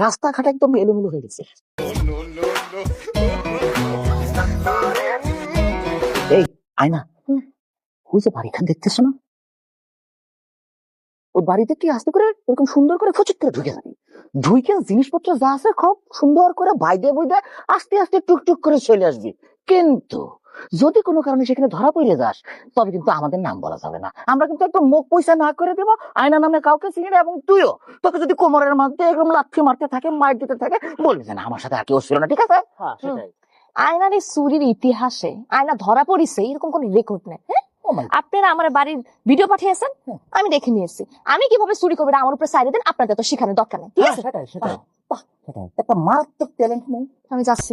রাস্তাঘাট একদম এলোমেলো হয়ে গেছে। এই আয়না, ওই যে বাড়িখান দেখতেছো না, ওই বাড়িতে কি আস্তে করে এরকম সুন্দর করে ফুচুক করে ঢুকে যাবি, ঢুকে জিনিসপত্র যা আছে খুব সুন্দর করে বাইদে বইদে আস্তে আস্তে টুকটুক করে চলে আসবি। কিন্তু যদি কোনো কারণে সেখানে ধরা পড়ে যাস, তবে কিন্তু আমাদের নাম বলা যাবে না। আমরা কিন্তু একদম মুখ পয়সা না করে দেবো, আয়না নামে কাউকে চিনি না। এবং তুইও, তোকে যদি কোমরের মধ্যে এরকম লাথি মারতে থাকে, মার দিতে থাকে, বলবি যে না আমার সাথে আর কেউ ছিল না, ঠিক আছে? আয়নার এই চুরির ইতিহাসে আয়না ধরা পড়িছে এরকম কোন রেকর্ড নেই। হ্যাঁ, আপনারা আমার বাড়ির ভিডিও পাঠিয়েছেন, আমি দেখে নিয়েছি। আমি কিভাবে চুরি করবো আমার উপরে সাইডে দেন, আপনাদের তো শেখানোর দরকার নেই। ঠিক আছে, সেটাই সেটাই, একটা মারাত্মক ট্যালেন্ট নেই। আমি যাচ্ছি।